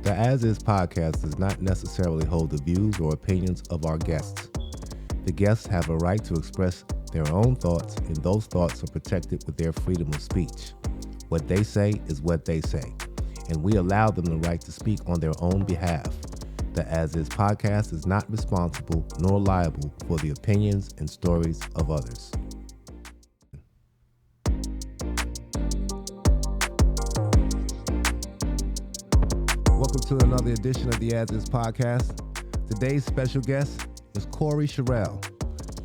The AsIs podcast does not necessarily hold the views or opinions of our guests. The guests have a right to express their own thoughts, and those thoughts are protected with their freedom of speech. What they say is what they say, and we allow them the right to speak on their own behalf. The AsIs podcast is not responsible nor liable for the opinions and stories of others. Welcome to another edition of the AsIs podcast. Today's special guest is Sherrell,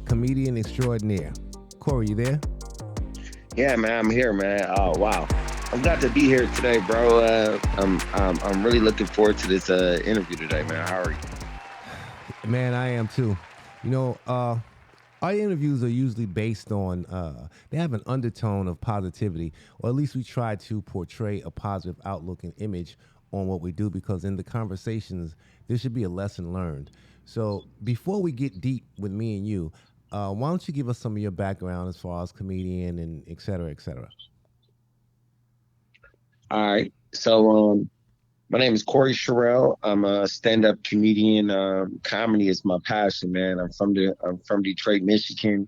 comedian extraordinaire. Corey, you there? Yeah, man, I'm here, man. Oh, wow. I'm glad to be here today, bro. I'm really looking forward to this interview today, man. How are you? Man, I am too. You know, our interviews are usually based on, they have an undertone of positivity, or at least we try to portray a positive outlook and image on what we do, because in the conversations, there should be a lesson learned. So before we get deep with me and you, why don't you give us some of your background as far as comedian and et cetera, et cetera? All right. So, my name is Sherrell. I'm a stand-up comedian. Comedy is my passion, man. I'm from Detroit, Michigan.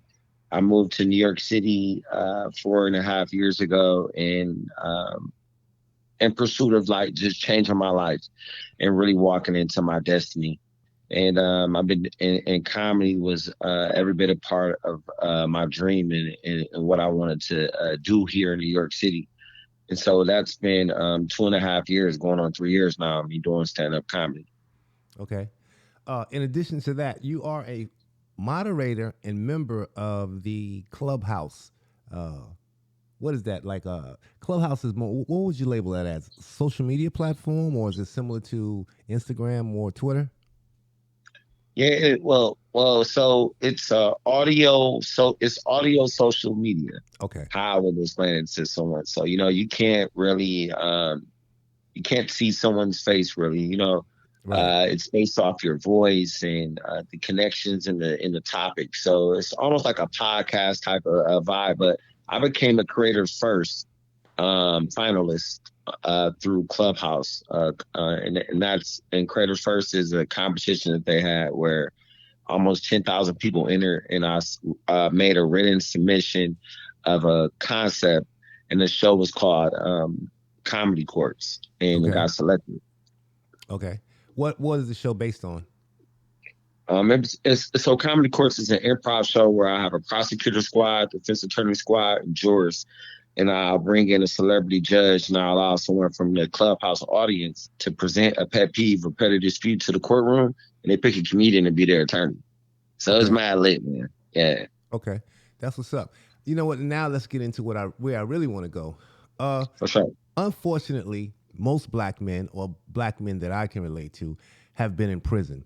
I moved to New York City 4.5 years ago, and in pursuit of like just changing my life and really walking into my destiny. And I've been in comedy was every bit a part of my dream and what I wanted to do here in New York City. And so that's been 2.5 years, going on 3 years now, me doing stand-up comedy. Okay. In addition to that, you are a moderator and member of the Clubhouse. What is that like? Clubhouse is more. What would you label that as? Social media platform, or is it similar to Instagram or Twitter? Yeah, so it's audio, so it's audio social media. Okay. How I would explain it to someone. So, you can't really you can't see someone's face really, Right. it's based off your voice and the connections in the topic. So it's almost like a podcast type of vibe. But I became a creator first finalist through Clubhouse, and Creators First is a competition that they had where almost 10,000 people entered, and I made a written submission of a concept, and the show was called Comedy Courts, and it Okay. got selected. Okay. What is the show based on? So Comedy Courts is an improv show where I have a prosecutor squad, defense attorney squad, and jurors, and I'll bring in a celebrity judge, and I'll allow someone from the Clubhouse audience to present a pet peeve or petty dispute to the courtroom, and they pick a comedian to be their attorney. So it's Okay. mad lit, man. Yeah. Okay. That's what's up. You know what? Now let's get into where I really want to go. For sure. Unfortunately, most black men, or black men that I can relate to, have been in prison.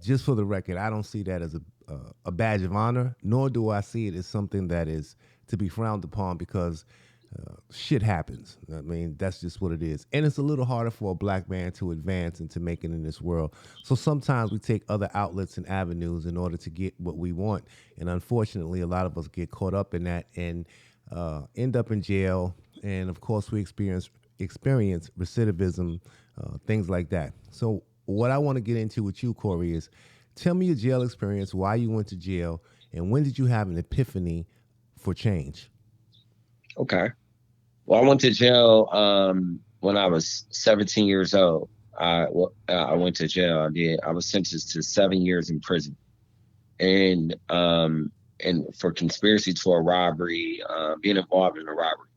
Just for the record, I don't see that as a badge of honor, nor do I see it as something that is to be frowned upon, because shit happens. I mean, that's just what it is. And it's a little harder for a black man to advance and to make it in this world. So sometimes we take other outlets and avenues in order to get what we want. And unfortunately, a lot of us get caught up in that and end up in jail. And of course, we experience recidivism, things like that. So what I want to get into with you, Corey, is tell me your jail experience, why you went to jail, and when did you have an epiphany for change? Okay. Well, I went to jail when I was 17 years old. I went to jail. I was sentenced to 7 years in prison, and for conspiracy to a robbery, being involved in a robbery.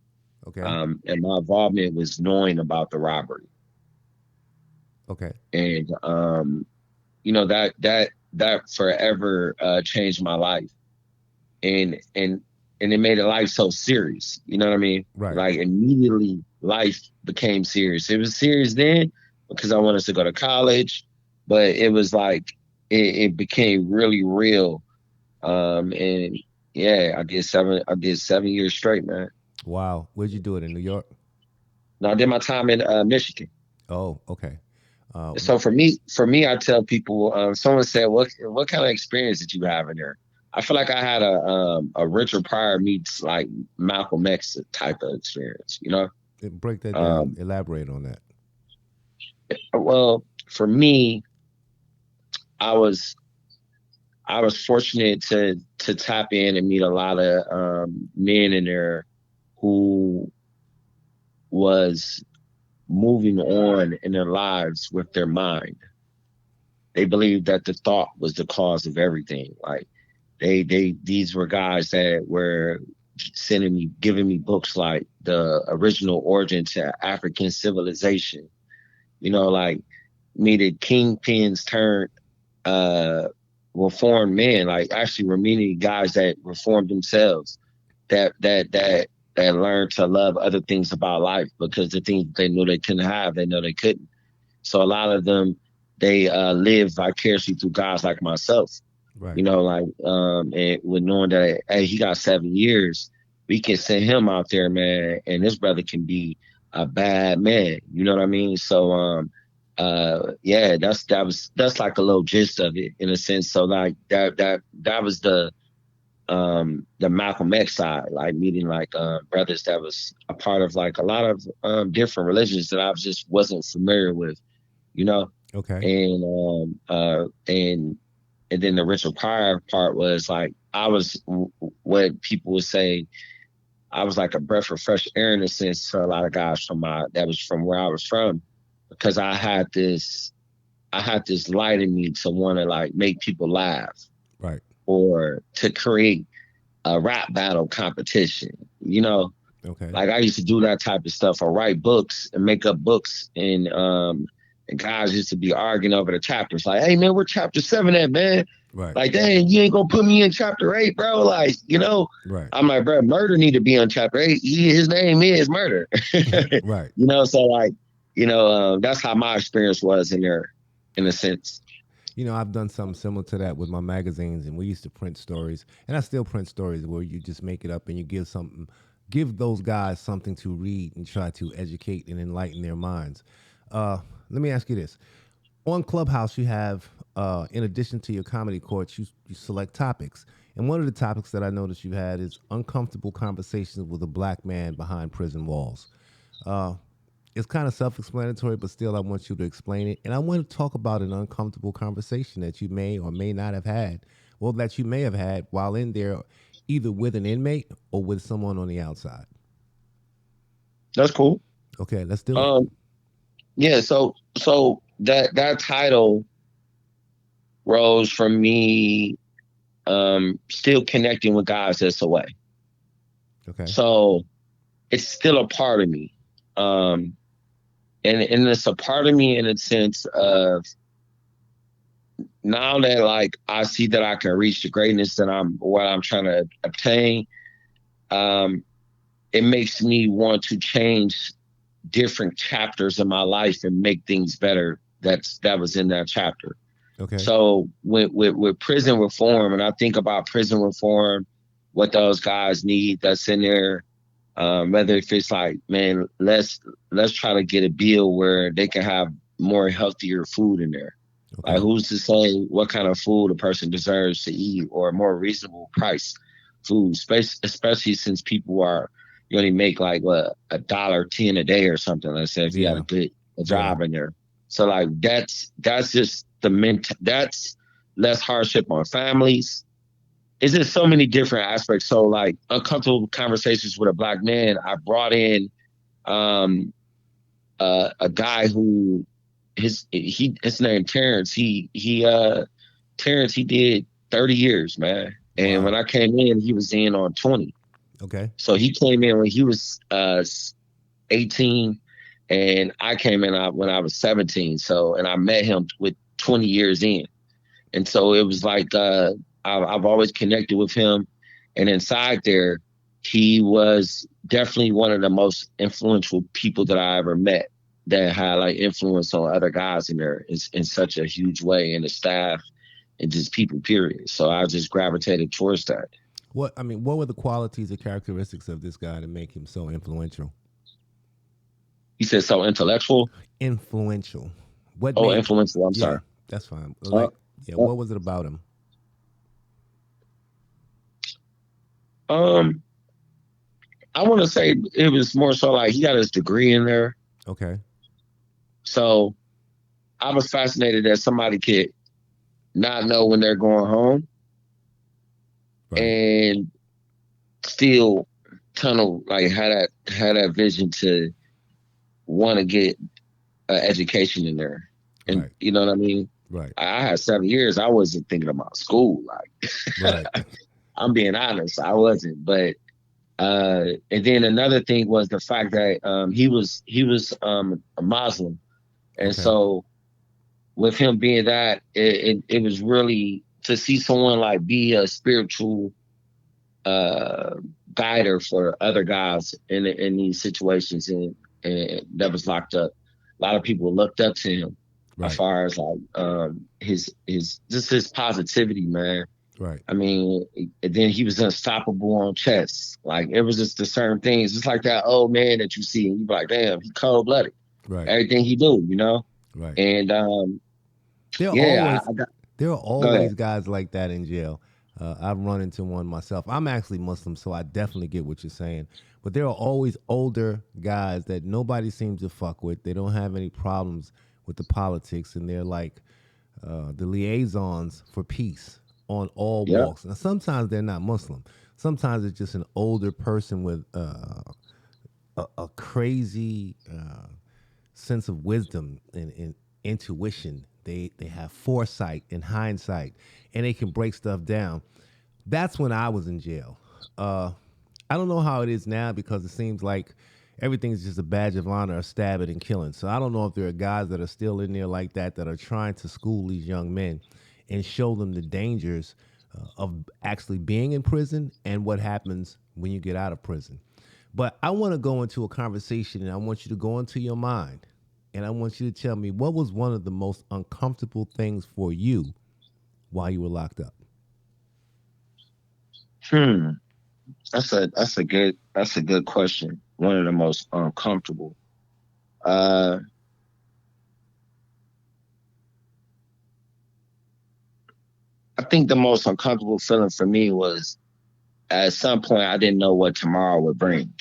Okay. And my involvement was knowing about the robbery. Okay. And that forever changed my life, and it made life so serious. You know what I mean? Right. Like immediately, life became serious. It was serious then because I wanted to go to college, but it was like it became really real. And yeah, I did 7 years straight, man. Wow. Where'd you do it, in New York? Now I did my time in Michigan. Oh, okay. So for me, I tell people, someone said, what kind of experience did you have in there? I feel like I had a Richard Pryor meets like Malcolm X type of experience, Break that down. Um, Elaborate on that. Well, for me, I was I was fortunate to tap in and meet a lot of men in there who was moving on in their lives with their mind. They believed that the thought was the cause of everything. Like these were guys that were sending me, giving me books like The Original Origin to African Civilization. Like needed kingpins turned uh reformed men, like actually were many guys that reformed themselves, that learned to love other things about life because the things they knew they couldn't have, they know they couldn't. So a lot of them, they live vicariously through guys like myself. Right. Like and with knowing that, hey, he got 7 years, we can send him out there, man, and this brother can be a bad man. You know what I mean? So yeah, that's like a little gist of it in a sense. So like that was the Malcolm X side, like meeting like brothers that was a part of like a lot of different religions that I just wasn't familiar with, you know. Okay. And and then the Richard Pryor part was like I was what people would say, I was like a breath of fresh air in a sense to a lot of guys from my that was from where I was from, because I had this light in me to want to like make people laugh Right. or to create a rap battle competition. Okay. Like I used to do that type of stuff or write books and make up books, and guys used to be arguing over the chapters. Like, hey man, where chapter 7 at, man? Right. Like, dang, you ain't gonna put me in chapter 8, bro. Like, Right. I'm like, bro, murder need to be on chapter 8. His name is murder. Right. So like, that's how my experience was in there, in a sense. I've done something similar to that with my magazines, and we used to print stories, and I still print stories where you just make it up and you give those guys something to read and try to educate and enlighten their minds. Let me ask you this: on Clubhouse, you have, in addition to your comedy courts, you select topics, and one of the topics that I noticed you had is uncomfortable conversations with a black man behind prison walls. Uh, it's kind of self-explanatory, but still, I want you to explain it. And I want to talk about an uncomfortable conversation that you may or may not have had, well, that you may have had while in there, either with an inmate or with someone on the outside. That's cool. Okay, let's do it. Um, yeah, so that title rose from me still connecting with guys that's away. Okay. So it's still a part of me. Um, and it's a part of me in a sense of now that like I see that I can reach the greatness that I'm trying to obtain. Um, it makes me want to change different chapters of my life and make things better. That was in that chapter. Okay. So with prison reform, and I think about prison reform, what those guys need that's in there. Whether if it's like, man, let's try to get a bill where they can have more healthier food in there. Like, Okay. who's to say what kind of food a person deserves to eat, or a more reasonable price food, especially since people are, you only make like what, $1.10 a day or something. Let's say if you had Yeah. a good Yeah. job in there. So like that's just that's less hardship on families. It's just so many different aspects. So like uncomfortable conversations with a black man, I brought in um a guy who his name Terrence. Terrence, he did 30 years, man. And when Wow. I came in, he was in on 20. Okay. So he came in when he was 18, and I came in when I was 17. So, and I met him with 20 years in. And so it was like I've always connected with him. And inside there, he was definitely one of the most influential people that I ever met, that had like influence on other guys in there in such a huge way, and the staff and just people, period. So I just gravitated towards that. What were the qualities or characteristics of this guy to make him so influential? He said so intellectual. Influential. What Oh, made? influential. I'm Yeah, sorry. that's fine. Uh, Like, yeah, uh, what was it about him? um, I want to say it was more so like he got his degree in there. Okay. So I was fascinated that somebody could not know when they're going home Right. and still tunnel like had that vision to want to get an education in there. And Right. you know what I mean? Right. I had 7 years. I wasn't thinking about school. Like Right. I'm being honest, I wasn't. But and then another thing was the fact that he was a Muslim, and Okay. so with him being that, it was really to see someone like be a spiritual uh guider for other guys in these situations and that was locked up. A lot of people looked up to him as Right. far as like his just his positivity, man. Right. I mean, and then he was unstoppable on chess. Like it was just the certain things, just like that old man that you see, and you be like, damn, he cold blooded. Right. Everything he do, you know. Right. And There are yeah, always I got there are go ahead. always guys like that in jail. I've run into one myself. I'm actually Muslim, so I definitely get what you're saying. But there are always older guys that nobody seems to fuck with. They don't have any problems with the politics, and they're like the liaisons for peace on all Yeah, walks. Now, sometimes they're not Muslim. Sometimes it's just an older person with a crazy sense of wisdom and intuition. They have foresight and hindsight, and they can break stuff down. That's when I was in jail. I don't know how it is now because it seems like everything's just a badge of honor, a stabbing and killing. So I don't know if there are guys that are still in there like that are trying to school these young men and show them the dangers of actually being in prison and what happens when you get out of prison. But I want to go into a conversation and I want you to go into your mind and I want you to tell me what was one of the most uncomfortable things for you while you were locked up. hmm. That's a good question. One of the most uncomfortable. Uh, I think the most uncomfortable feeling for me was at some point I didn't know what tomorrow would bring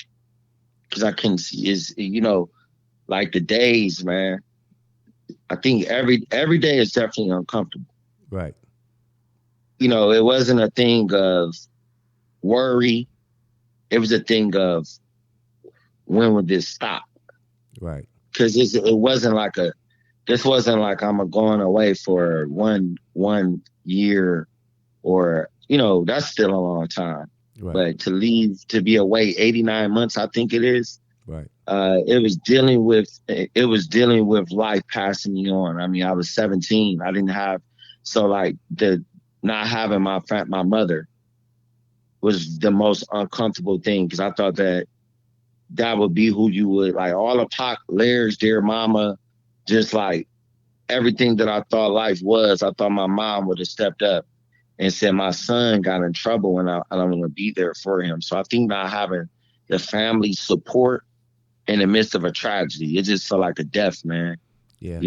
because I couldn't see is like the days, man. I think every day is definitely uncomfortable. Right, It wasn't a thing of worry. It was a thing of when would this stop? right, Because it wasn't like this wasn't like I'm going away for one year or that's still a long time. right, But to leave to be away 89 months, I think it is. right, It was dealing with life passing me on. I mean, I was 17. I didn't have so like the not having my mother was the most uncomfortable thing because I thought that would be who you would like all of Pac, Larry's dear mama, just like everything that I thought life was. I thought my mom would have stepped up and said my son got in trouble and I'm going to be there for him. So I think not having the family support in the midst of a tragedy, it just felt like a death, man. yeah,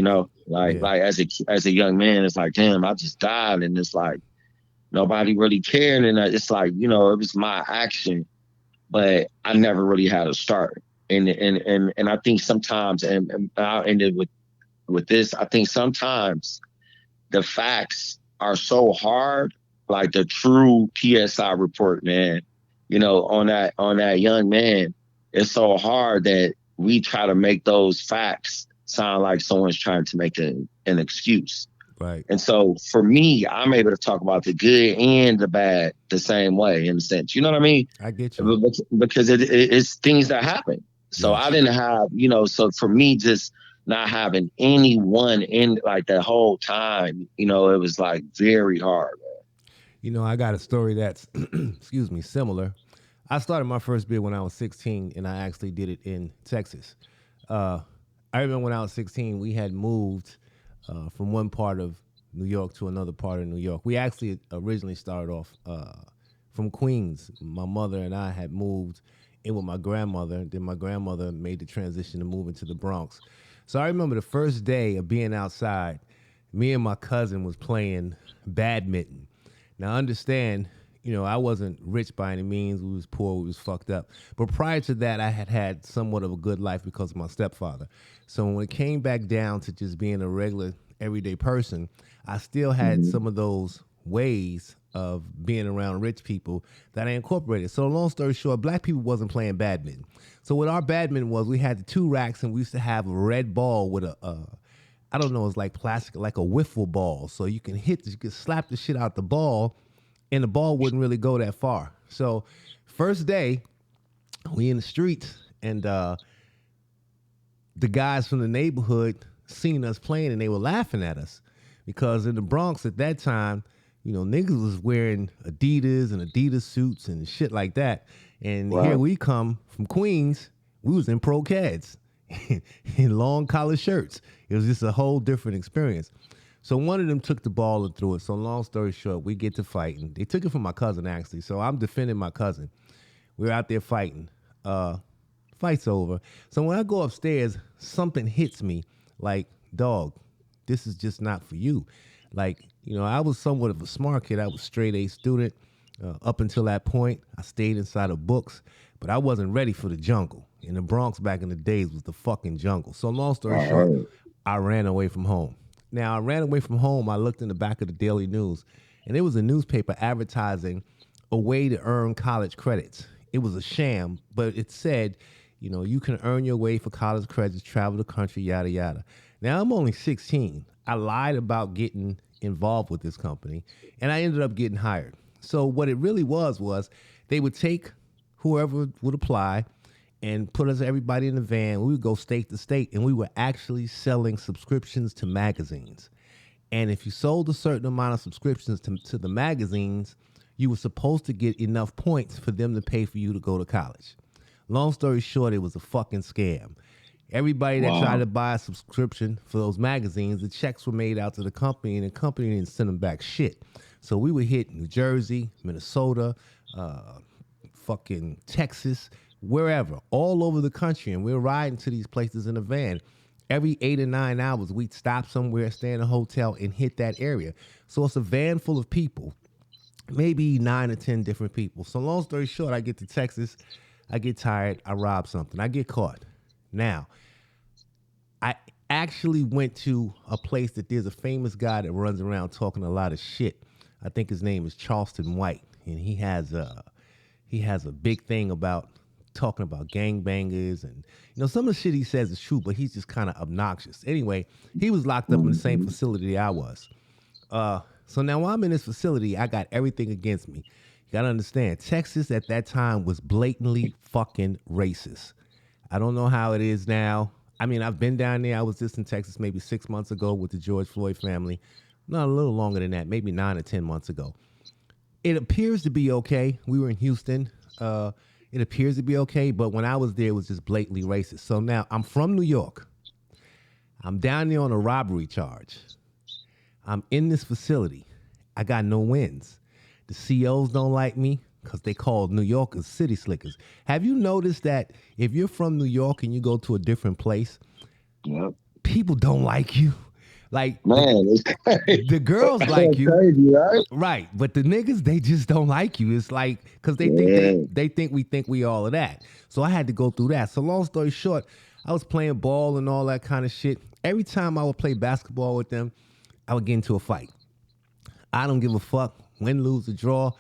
Like yeah, like as a young man, it's like damn, I just died, and it's like nobody really cared, and it's like it was my action, but I never really had a start. And I think sometimes, and I'll end it with this. I think sometimes the facts are so hard, like the true PSI report, man. On that young man, it's so hard that we try to make those facts sound like someone's trying to make an excuse. right. And so for me, I'm able to talk about the good and the bad the same way in a sense. You know what I mean? I get you. Because it's things that happen. So I Yes. didn't have, so for me, just not having anyone in like that whole time, it was like very hard. I got a story that's, excuse me, similar. I started my first bid when I was 16, and I actually did it in Texas. Uh, I remember when I was 16, we had moved from one part of New York to another part of New York. We actually originally started off from Queens. My mother and I had moved in with my grandmother. Then my grandmother made the transition to move into the Bronx. So I remember the first day of being outside, me and my cousin was playing badminton. Now understand, I wasn't rich by any means. We was poor. We was fucked up. But prior to that, I had had somewhat of a good life because of my stepfather. So when it came back down to just being a regular, everyday person, I still had some of those ways of being around rich people that I incorporated. So long story short, black people wasn't playing badminton. So what our badminton was, we had the 2 racks, and we used to have a red ball with I don't know, it's like plastic, like a wiffle ball. So you can slap the shit out the ball, and the ball wouldn't really go that far. So first day, we in the streets, and the guys from the neighborhood seen us playing, and they were laughing at us because in the Bronx at that time, niggas was wearing Adidas and Adidas suits and shit like that. And here we come from Queens, we was in pro Cads in long collar shirts. It was just a whole different experience. So one of them took the ball and threw it. So long story short, we get to fighting. They took it from my cousin, actually. So I'm defending my cousin. We're out there fighting. Fight's over. So when I go upstairs, something hits me like, dog, this is just not for you. Like, I was somewhat of a smart kid. I was straight A student. Up until that point, I stayed inside of books, but I wasn't ready for the jungle. In the Bronx back in the days was the fucking jungle. So long story short, I ran away from home. Now, I ran away from home. I looked in the back of the Daily News, and there was a newspaper advertising a way to earn college credits. It was a sham, but it said, you can earn your way for college credits, travel the country, yada, yada. Now, I'm only 16. I lied about getting involved with this company, and I ended up getting hired. So what it really was they would take whoever would apply and put us, everybody in the van. We would go state to state, and we were actually selling subscriptions to magazines. And if you sold a certain amount of subscriptions to the magazines, you were supposed to get enough points for them to pay for you to go to college. Long story short, it was a fucking scam. Everybody that tried to buy a subscription for those magazines, the checks were made out to the company, and the company didn't send them back shit. So we would hit New Jersey, Minnesota, fucking Texas, wherever, all over the country, and we were riding to these places in a van. Every 8 or 9 hours, we'd stop somewhere, stay in a hotel, and hit that area. So it's a van full of people, maybe 9 or 10 different people. So long story short, I get to Texas, I get tired, I rob something, I get caught. Now, I actually went to a place that there's a famous guy that runs around talking a lot of shit. I think his name is Charleston White, and he has a big thing about talking about gangbangers, and some of the shit he says is true, but he's just kind of obnoxious. Anyway, he was locked up in the same facility I was. So now while I'm in this facility, I got everything against me. You gotta understand, Texas at that time was blatantly fucking racist. I don't know how it is now. I mean, I've been down there. I was just in Texas maybe 6 months ago with the George Floyd family. Not a little longer than that, maybe 9 or 10 months ago. It appears to be okay. We were in Houston. It appears to be okay, but when I was there, it was just blatantly racist. So now I'm from New York. I'm down there on a robbery charge. I'm in this facility. I got no wins. The COs don't like me because they call New Yorkers city slickers. Have you noticed that if you're from New York and you go to a different place, people don't like you? Like, man, it's crazy. The girls like you, crazy, right? Right? But the niggas, they just don't like you. It's like because they think we think we all of that. So I had to go through that. So long story short, I was playing ball and all that kind of shit. Every time I would play basketball with them, I would get into a fight. I don't give a fuck. Win, lose, or draw.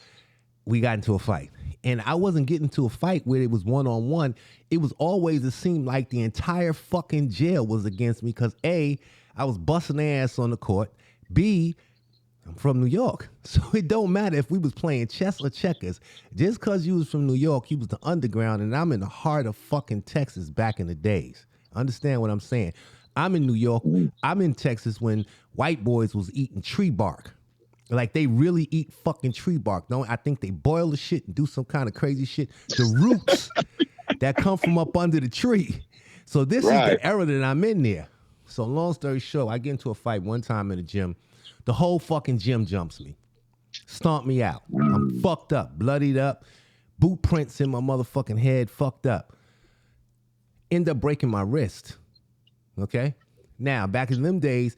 We got into a fight. And I wasn't getting into a fight where it was one-on-one. It was always, it seemed like the entire fucking jail was against me because A, I was busting their ass on the court. B, I'm from New York. So it don't matter if we was playing chess or checkers. Just because you was from New York, you was the underground, and I'm in the heart of fucking Texas back in the days. Understand what I'm saying? I'm in New York. I'm in Texas when white boys was eating tree bark. Like, they really eat fucking tree bark. Don't I think they boil the shit and do some kind of crazy shit. The roots that come from up under the tree. So this is the era that I'm in there. So long story short, I get into a fight one time in the gym. The whole fucking gym jumps me. Stomp me out. I'm fucked up, bloodied up, boot prints in my motherfucking head, fucked up. End up breaking my wrist. Okay? Now, back in them days,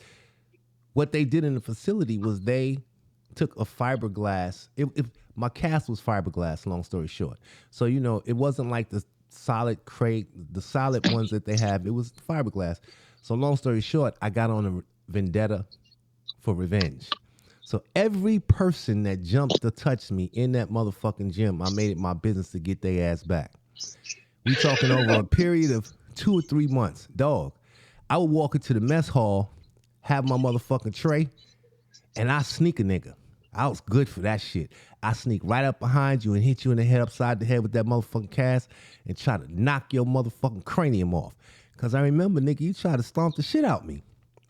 what they did in the facility was they took a fiberglass. My cast was fiberglass, long story short. So, it wasn't like the solid crate, the solid ones that they have. It was fiberglass. So, long story short, I got on a vendetta for revenge. So every person that jumped to touch me in that motherfucking gym, I made it my business to get their ass back. We talking over a period of 2 or 3 months. Dog, I would walk into the mess hall, have my motherfucking tray, and I sneak a nigga. I was good for that shit. I sneak right up behind you and hit you in the head upside the head with that motherfucking cast and try to knock your motherfucking cranium off. Because I remember, nigga, you tried to stomp the shit out me.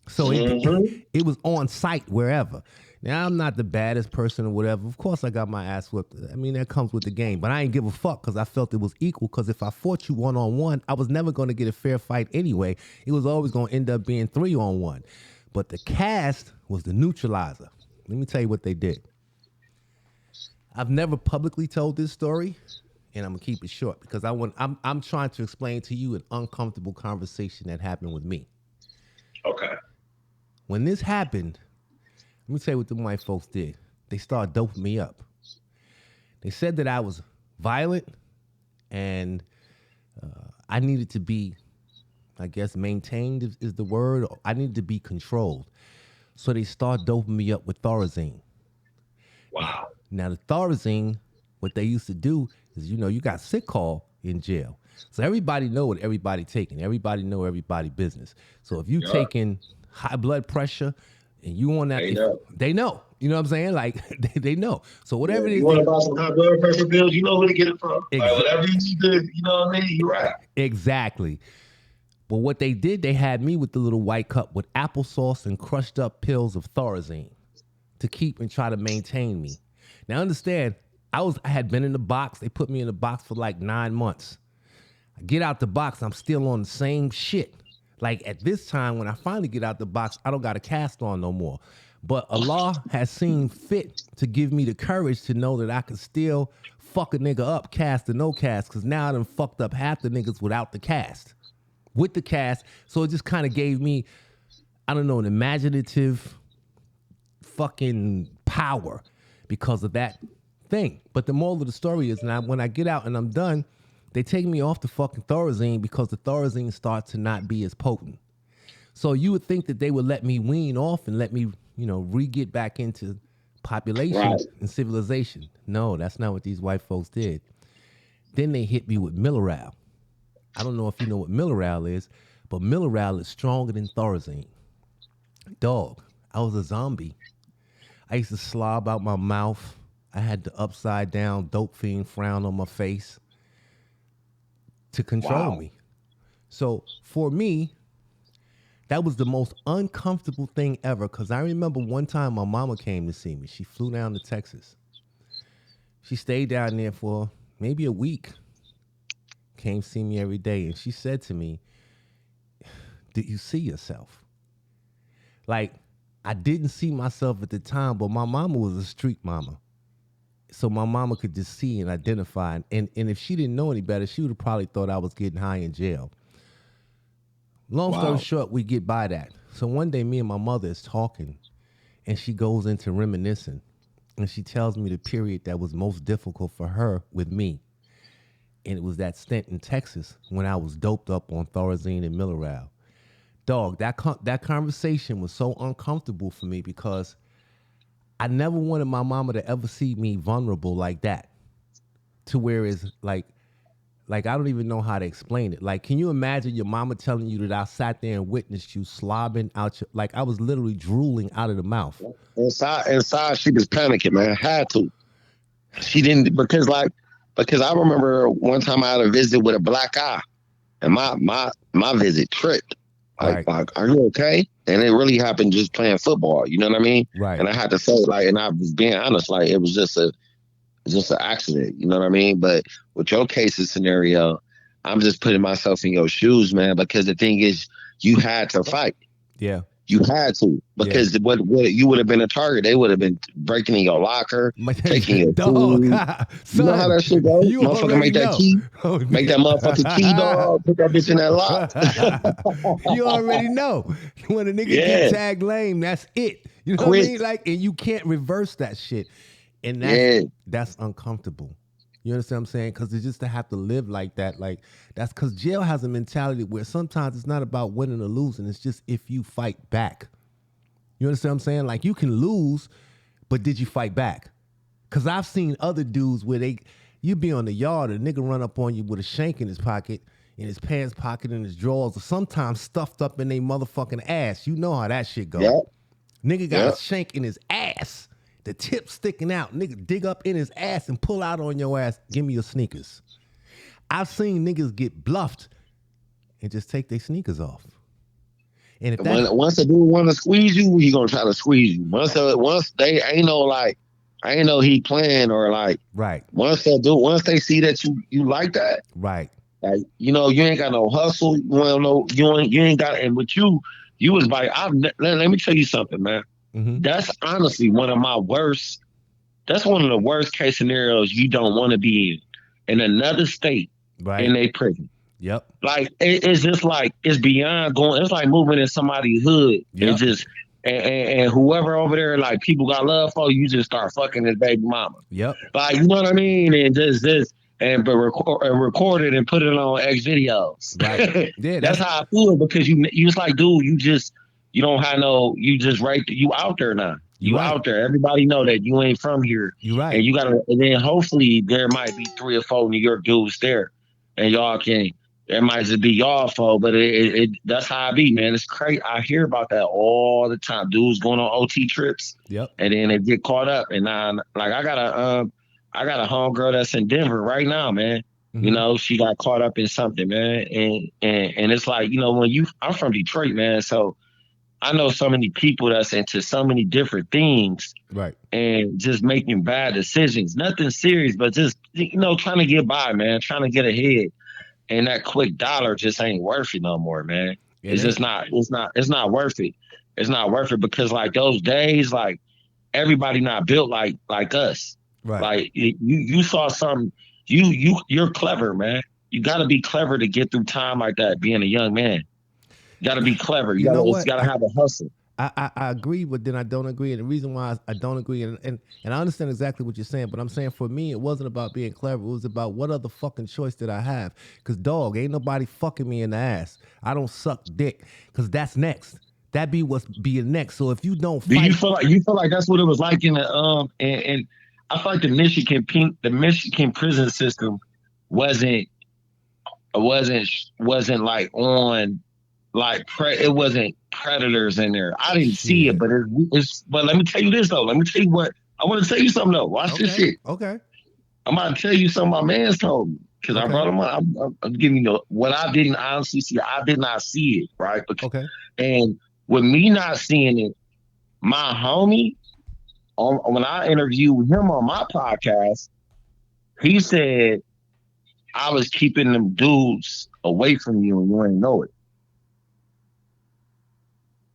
So it was on site wherever. Now, I'm not the baddest person or whatever. Of course, I got my ass whipped. I mean, that comes with the game. But I ain't give a fuck because I felt it was equal. Because if I fought you one-on-one, I was never going to get a fair fight anyway. It was always going to end up being 3-on-1. But the cast was the neutralizer. Let me tell you what they did. I've never publicly told this story, and I'm going to keep it short because I'm trying to explain to you an uncomfortable conversation that happened with me. Okay. When this happened, let me tell you what the white folks did. They started doping me up. They said that I was violent and I needed to be, I guess, maintained is the word. I needed to be controlled. So they started doping me up with Thorazine. Wow. Now the Thorazine, what they used to do is, you got sick call in jail. So everybody know what everybody taking. Everybody know everybody business. So if you taking high blood pressure and you on that, they know. You know what I'm saying? Like they know. So whatever it is, you want to buy some high blood pressure pills, you know who to get it from. Like whatever you need to, you know what I mean? You're right. Exactly. But what they did, they had me with the little white cup with applesauce and crushed up pills of Thorazine to keep and try to maintain me. Now understand, I had been in the box. They put me in the box for like 9 months. I get out the box, I'm still on the same shit. Like at this time, when I finally get out the box, I don't got a cast on no more. But Allah has seen fit to give me the courage to know that I can still fuck a nigga up, cast or no cast, because now I done fucked up half the niggas without the cast. With the cast, so it just kind of gave me, I don't know, an imaginative fucking power because of that thing. But the moral of the story is, now when I get out and I'm done, they take me off the fucking Thorazine because the Thorazine starts to not be as potent. So you would think that they would let me wean off and let me, re-get back into population and civilization. No, that's not what these white folks did. Then they hit me with Milleral. I don't know if you know what Milleral is, but Milleral is stronger than Thorazine. Dog, I was a zombie. I used to slob out my mouth. I had the upside down dope fiend frown on my face to control me. So for me, that was the most uncomfortable thing ever, because I remember one time my mama came to see me. She flew down to Texas. She stayed down there for maybe a week. Came see me every day, and she said to me, "Do you see yourself?" Like, I didn't see myself at the time, but my mama was a street mama. So my mama could just see and identify. And if she didn't know any better, she would have probably thought I was getting high in jail. Long story short, we get by that. So one day, me and my mother is talking, and she goes into reminiscing, and she tells me the period that was most difficult for her with me. And it was that stint in Texas when I was doped up on Thorazine and Milleral. Dog, that conversation was so uncomfortable for me because I never wanted my mama to ever see me vulnerable like that. To where it's like I don't even know how to explain it. Like, can you imagine your mama telling you that I sat there and witnessed you slobbing out your, like I was literally drooling out of the mouth. Inside she was panicking, man. Had to. She didn't because I remember one time I had a visit with a black eye, and my visit tripped. Like, are you okay? And it really happened just playing football. You know what I mean? Right. And I had to say, and I was being honest, it was just an accident. You know what I mean? But with your case and scenario, I'm just putting myself in your shoes, man. Because the thing is, you had to fight. Yeah. You had to, because what you would have been a target. They would have been breaking in your locker, taking your food. You know how that shit goes? Motherfucker make that key. Make that motherfucking key, dog. Put that bitch in that lock. You already know. When a nigga get tagged lame, that's it. You know what I mean? Like, and you can't reverse that shit. And that's uncomfortable. You understand what I'm saying? Because it's just to have to live like that. Like, that's because jail has a mentality where sometimes it's not about winning or losing. It's just if you fight back. You understand what I'm saying? Like, you can lose, but did you fight back? Because I've seen other dudes where you be on the yard, a nigga run up on you with a shank in his pocket, in his pants pocket, in his drawers, or sometimes stuffed up in their motherfucking ass. You know how that shit go. Yeah. Nigga got a shank in his ass. The tip sticking out. Nigga dig up in his ass and pull out on your ass. Give me your sneakers. I've seen niggas get bluffed and just take their sneakers off. And if once a dude want to squeeze you, he gonna try to squeeze you. Once they ain't no he playing or like right. Once they see that you like that, right. Like, you ain't got no hustle. You ain't got, and with you was like, let me tell you something, man. Mm-hmm. That's honestly one of the worst case scenarios you don't want to be in another state, right, in a prison. Yep. Like, it's just like, it's beyond going, it's like moving in somebody's hood. Yep. And just, and whoever over there, like, people got love for, you just start fucking his baby mama. Yep. Like, you know what I mean? And just and record it and put it on X videos. Right. Yeah, that's how I feel, because you just like, dude, you don't have you just you out there now. You right. out there. Everybody know that you ain't from here. You right. And then hopefully there might be 3 or 4 New York dudes there, and y'all can. It might just be y'all fault, but that's how I be, man. It's crazy. I hear about that all the time. Dudes going on OT trips. Yep. And then they get caught up. And now, like, I got a homegirl that's in Denver right now, man. Mm-hmm. She got caught up in something, man. And it's like, I'm from Detroit, man. So I know so many people that's into so many different things. Right. And just making bad decisions. Nothing serious, but just, trying to get by, man. Trying to get ahead. And that quick dollar just ain't worth it no more, man. It's just not worth it. It's not worth it, because like those days, like, everybody not built like us. Right. Like, you saw something, you're clever, man. You gotta be clever to get through time like that, being a young man. You gotta be clever. You gotta have a hustle. I agree, but then I don't agree. And the reason why I don't agree, and I understand exactly what you're saying, but I'm saying for me, it wasn't about being clever. It was about what other fucking choice did I have? Because, dog, ain't nobody fucking me in the ass. I don't suck dick, because that's next. That be what's being next. So if you don't fight, do you feel like that's what it was like in the and I feel like the Michigan prison system wasn't like on, like, it wasn't predators in there. I didn't see it, but but let me tell you this though. Let me tell you what I want to tell you something though. Watch this shit. Okay. I'm about to tell you something my man's told me, because I brought him up. I'm giving you what I didn't honestly see. I did not see it, right? Okay. And with me not seeing it, my homie, when I interviewed him on my podcast, he said I was keeping them dudes away from you and you ain't know it.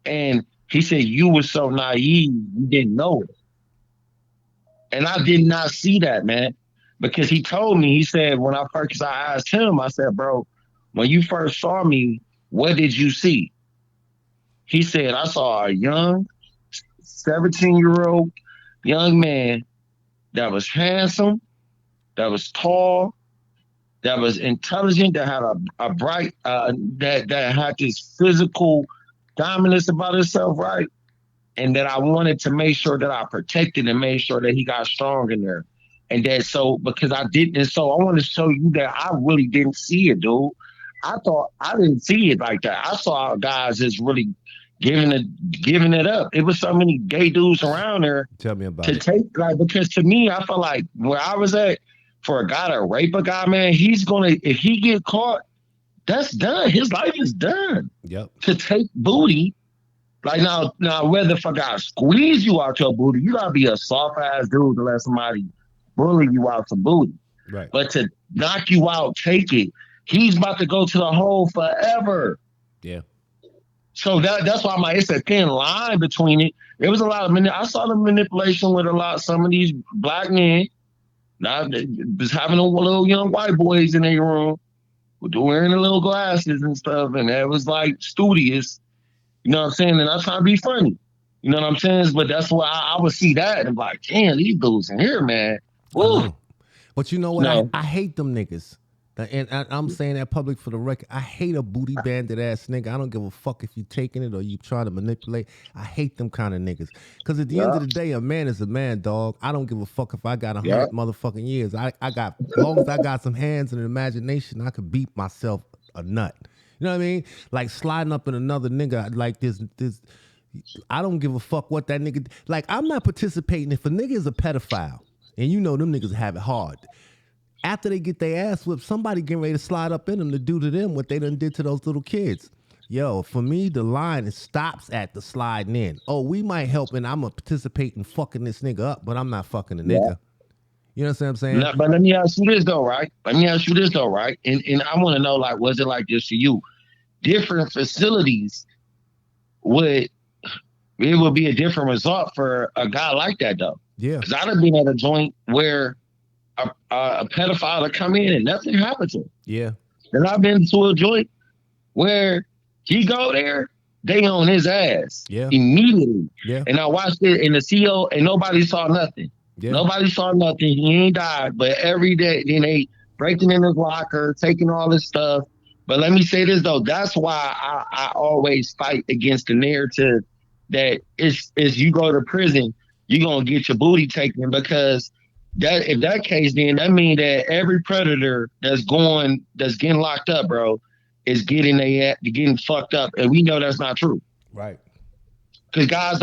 And he said you were so naive, you didn't know it. And I did not see that, man. Because he told me, he said, when I asked him, I said, bro, when you first saw me, what did you see? He said, I saw a young 17-year-old young man that was handsome, that was tall, that was intelligent, that had a bright, that had this physical dominance about himself, right? And that I wanted to make sure that I protected and made sure that he got strong in there. And that because I didn't, so I want to show you that I really didn't see it, dude. I thought I didn't see it like that. I saw guys just really giving it up. It was so many gay dudes around there. Tell me about it. Because to me, I felt like where I was at, for a guy to rape a guy, man, if he get caught, that's done. His life is done. Yep. To take booty. Like now, whether if I gotta squeeze you out your booty, you gotta be a soft ass dude to let somebody bully you out some booty. Right. But to knock you out, take it, he's about to go to the hole forever. Yeah. So that's why it's a thin line between it. There was a lot of I saw the manipulation with some of these black men. Now just having a little young white boys in their room, wearing the little glasses and stuff, and it was like studious. You know what I'm saying? And I'm trying to be funny. You know what I'm saying? But that's why I would see that and be like, damn, these dudes in here, man. I Woo. know. But you know what? No. I hate them niggas. And I'm saying that public for the record. I hate a booty bandit ass nigga. I don't give a fuck if you taking it or you trying to manipulate. I hate them kind of niggas. Because at the end Yeah. of the day, a man is a man, dog. I don't give a fuck if I got 100 Yeah. motherfucking years. I got, as long as I got some hands and an imagination, I could beat myself a nut. You know what I mean? Like sliding up in another nigga like this. I don't give a fuck what that nigga. Like, I'm not participating. If a nigga is a pedophile, and you know them niggas have it hard, after they get their ass whipped, somebody getting ready to slide up in them to do to them what they done did to those little kids. Yo, for me, the line stops at the sliding in. Oh, we might help, and I'm gonna participate in fucking this nigga up, but I'm not fucking the nigga. You know what I'm saying? No, but let me ask you this though, right? And I want to know, like, was it like this for you? Different facilities would be a different result for a guy like that though. Yeah. Because I'd have been at a joint where a pedophile would come in and nothing happened to him. Yeah. And I've been to a joint where he go there, they on his ass immediately. Yeah. And I watched it in the CO and nobody saw nothing. Yeah. Nobody saw nothing. He ain't died. But every day, then they breaking in his locker, taking all his stuff. But let me say this though, that's why I always fight against the narrative that it's you go to prison, you're gonna get your booty taken, because that if that case, then that means that every predator that's getting locked up, bro, is getting fucked up, and we know that's not true. Right. Because guy that's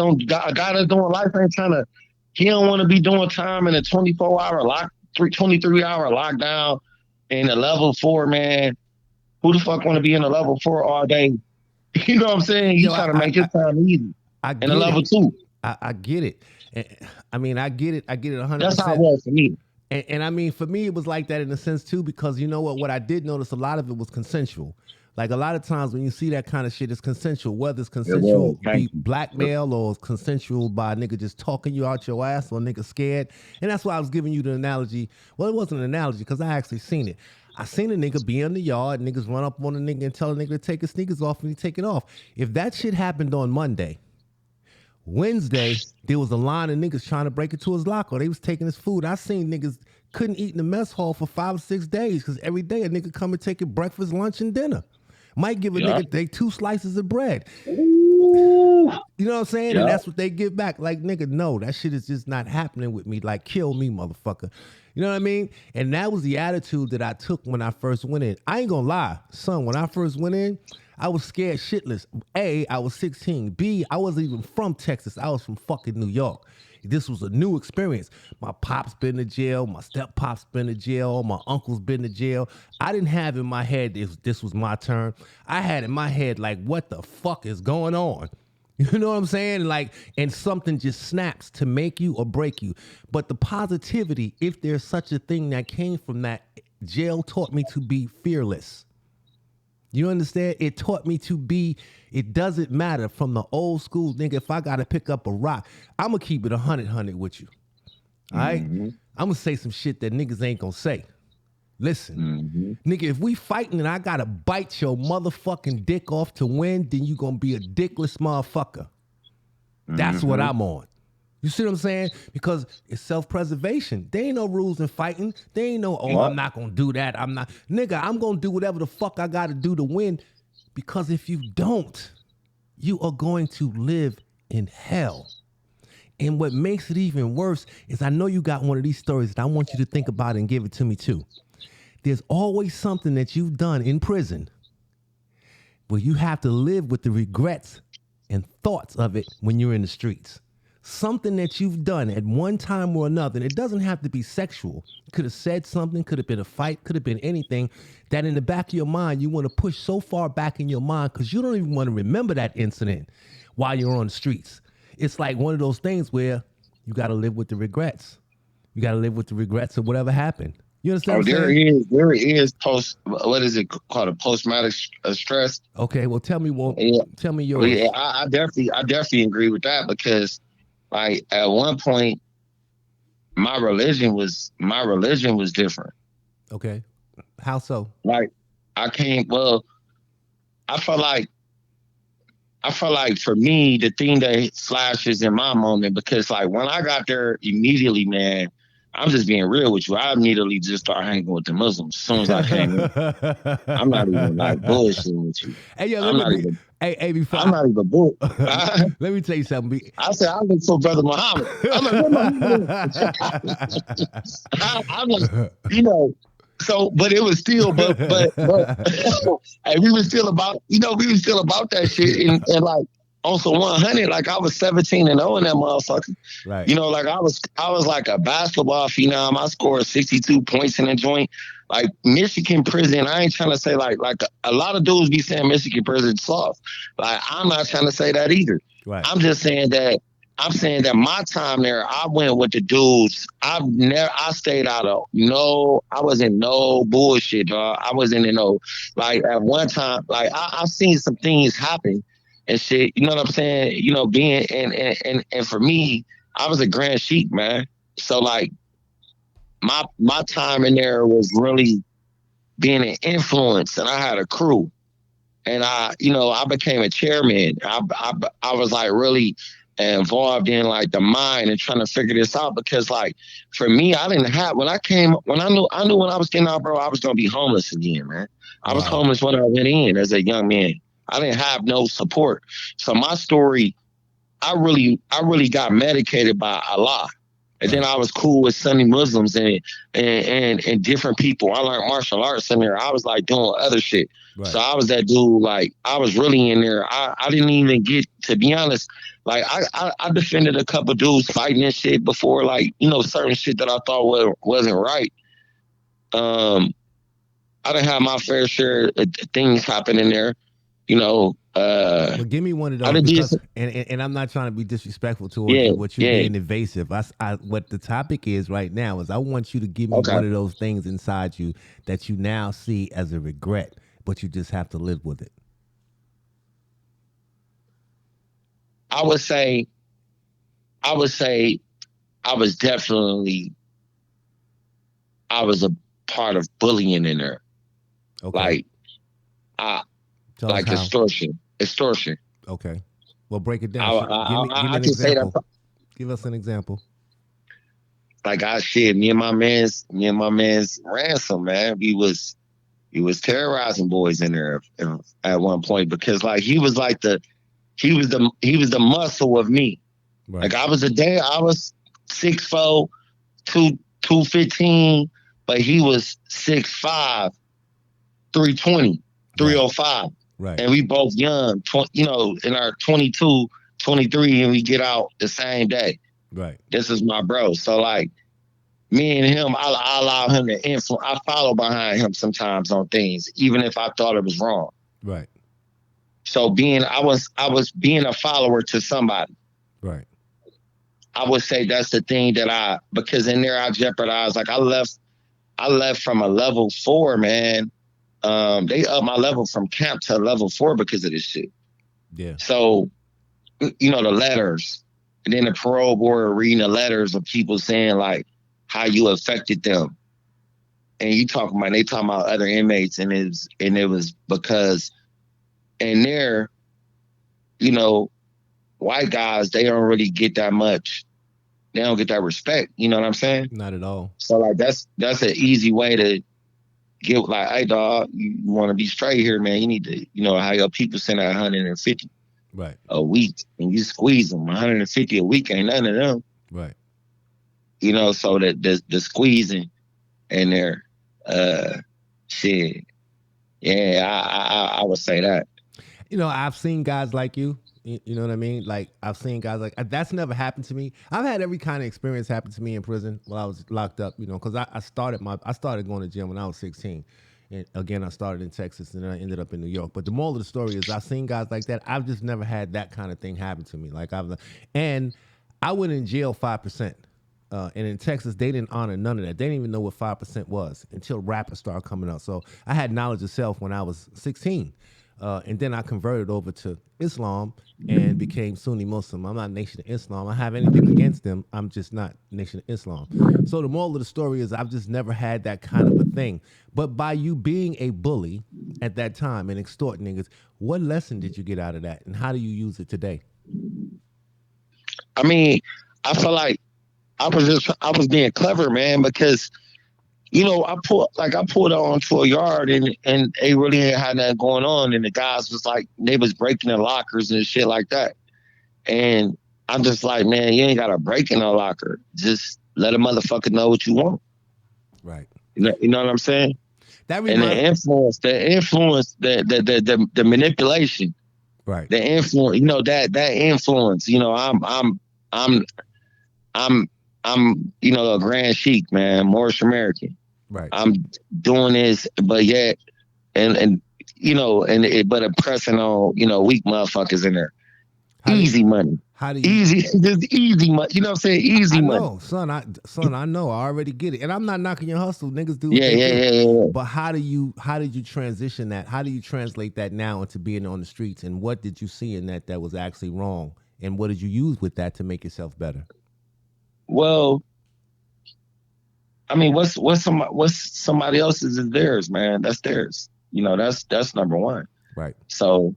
doing life ain't trying to. He don't want to be doing time in a 24-hour 23-hour lockdown in a level 4, man. Who the fuck want to be in a level 4 all day? You know what I'm saying? He's trying to make his time easy. In a level 2. I get it. I mean, I get it. I get it 100%. That's how it was for me. And I mean, for me, it was like that in a sense too, because you know what I did notice, a lot of it was consensual. Like a lot of times when you see that kind of shit, it's consensual. Whether it's consensual be blackmail or it's consensual by a nigga just talking you out your ass or a nigga scared. And that's why I was giving you the analogy. Well, it wasn't an analogy because I actually seen it. I seen a nigga be in the yard, niggas run up on a nigga and tell a nigga to take his sneakers off, and he take it off. If that shit happened on Monday, Wednesday, there was a line of niggas trying to break into his locker. They was taking his food. I seen niggas couldn't eat in the mess hall for 5 or 6 days because every day a nigga come and take it breakfast, lunch, and dinner. Might give a nigga they 2 slices of bread. You know what I'm saying? And that's what they give back. Like, nigga, no, that shit is just not happening with me. Like, kill me, motherfucker. You know what I mean? And that was the attitude that I took when I first went in. I ain't gonna lie, son, when I first went in, I was scared shitless. A, I was 16. B, I wasn't even from Texas. I was from fucking New York. This was a new experience. My pop's been to jail. My step pop's been to jail. My uncle's been to jail. I didn't have in my head this was my turn. I had in my head like, what the fuck is going on? You know what I'm saying? Like, and something just snaps to make you or break you. But the positivity, if there's such a thing that came from that, jail taught me to be fearless. You understand? It taught me to be, it doesn't matter from the old school, nigga. If I got to pick up a rock, I'm going to keep it 100 with you. All right? I'm going to say some shit that niggas ain't going to say. Listen, nigga, if we fighting and I got to bite your motherfucking dick off to win, then you going to be a dickless motherfucker. That's what I'm on. You see what I'm saying? Because it's self-preservation. There ain't no rules in fighting. There ain't no, I'm not going to do that. I'm not. Nigga, I'm going to do whatever the fuck I got to do to win. Because if you don't, you are going to live in hell. And what makes it even worse is I know you got one of these stories that I want you to think about and give it to me too. There's always something that you've done in prison where you have to live with the regrets and thoughts of it when you're in the streets. Something that you've done at one time or another, and it doesn't have to be sexual. Could have said something, could have been a fight, could have been anything, that in the back of your mind, you want to push so far back in your mind because you don't even want to remember that incident while you're on the streets. It's like one of those things where you got to live with the regrets. You got to live with the regrets of whatever happened. You understand what I'm saying? There is what is it called? A post-traumatic stress. Okay, well, tell me tell me yours. Well, yeah, I definitely agree with that because, like, at one point, my religion was different. Okay, how so? Like, I felt like I feel like for me, the thing that flashes in my moment, because like when I got there immediately, man, I'm just being real with you. I immediately just started hanging with the Muslims as soon as I came in. I'm not even like bullshitting with you. Hey, yo, let I'm me not be. even. Hey, before I'm not even bull. let me tell you something. I said I look for Brother Muhammad. I'm like, where Muhammad I'm like, you know. So, but it was still, but, and we were still about, we were still about that shit, and like on some 100, like I was 17-0 in that motherfucker. Right. Like I was like a basketball phenom. I scored 62 points in the joint. Like Michigan prison, I ain't trying to say like a lot of dudes be saying Michigan prison soft. Like I'm not trying to say that either. Right. I'm saying that my time there, I went with the dudes. I stayed out of I wasn't no bullshit, dog. I wasn't in no, like at one time, like I've seen some things happen and shit. You know what I'm saying? Being and for me, I was a grand sheik, man. So like my time in there was really being an influence, and I had a crew, and I became a chairman. I was like really involved in like the mind and trying to figure this out, because like for me, I didn't have when I knew when I was getting out, bro, I was gonna be homeless again, man. I was Wow. homeless when I went in as a young man. I didn't have no support. So my story, I really got medicated by Allah. And then Right. I was cool with Sunni Muslims and different people. I learned martial arts in there. I was like doing other shit. So Right. I was that dude, like I was really in there. I didn't even get, to be honest, like I defended a couple dudes fighting and shit before, like, certain shit that I thought wasn't right. Um, I didn't have my fair share of things happening there. Well, give me one of I those did because, this. and I'm not trying to be disrespectful towards Yeah, you, but you're yeah. being invasive. What the topic is right now is I want you to give me Okay. one of those things inside you that you now see as a regret, but you just have to live with it. I would say, I would say I was definitely, I was a part of bullying in there. Okay. Like, I, Tell us like how. extortion. Okay. Well, break it down. I, Give me I, give me I an can say that, example. Give us an example. like I shit, me and my man's ransom, man. He was terrorizing boys in there at one point, because like he was the muscle of me. Like Right. I was 6'4", 215, but he was 6'5", 320, Right. 305. Right. And we both young, in our 22, 23, and we get out the same day. Right. This is my bro. So like me and him, I allow him to influence. I follow behind him sometimes on things, even if I thought it was wrong. Right. So I was being a follower to somebody. Right. I would say that's the thing because in there I jeopardized. Like I left from a level 4, man. They upped my level from camp to level 4 because of this shit. Yeah. So, the letters, and then the parole board reading the letters of people saying like how you affected them. And they talking about other inmates, and it was because in there, you know, white guys, they don't really get that much. They don't get that respect. You know what I'm saying? Not at all. So like that's an easy way to get, like, hey dog, you want to be straight here, man. You need to, how your people send out 150 Right. a week, and you squeeze them. 150 a week ain't none of them. Right. So that the squeezing in there, uh, shit. Yeah, I would say that. I've seen guys like you. You know what I mean? Like I've seen guys like that's never happened to me. I've had every kind of experience happen to me in prison while I was locked up. Because I started going to gym when I was 16. And again, I started in Texas and then I ended up in New York. But the moral of the story is I've seen guys like that. I've just never had that kind of thing happen to me. And I went in jail 5%. And in Texas, they didn't honor none of that. They didn't even know what 5% was until rappers started coming out. So I had knowledge of self when I was 16. And then I converted over to Islam and became Sunni Muslim. I'm not Nation of Islam. I have anything against them. I'm just not Nation of Islam. So the moral of the story is I've just never had that kind of a thing. But by you being a bully at that time and extort niggas. What lesson did you get out of that, and how do you use it today? I mean, I feel like I was being clever, man, because I pulled on to a yard and they really ain't had nothing going on, and the guys was like they was breaking their lockers and shit like that, and I'm just like, man, you ain't got to break in a locker, just let a motherfucker know what you want. Right. You know what I'm saying? That And reminds the manipulation, right. the influence, that influence, I'm I'm a grand chic, man, Moorish American. Right. I'm doing this, but yet, but oppressing on, weak motherfuckers in there. Easy money. How do you? Easy, just easy money. You know what I'm saying? Easy I money. know, son. I know. I already get it, and I'm not knocking your hustle. Niggas do what Yeah, they yeah, do. yeah, yeah. But how did you transition that? How do you translate that now into being on the streets? And what did you see in that was actually wrong? And what did you use with that to make yourself better? Well, I mean, what's somebody else's is theirs, man. That's theirs. That's number one. Right. So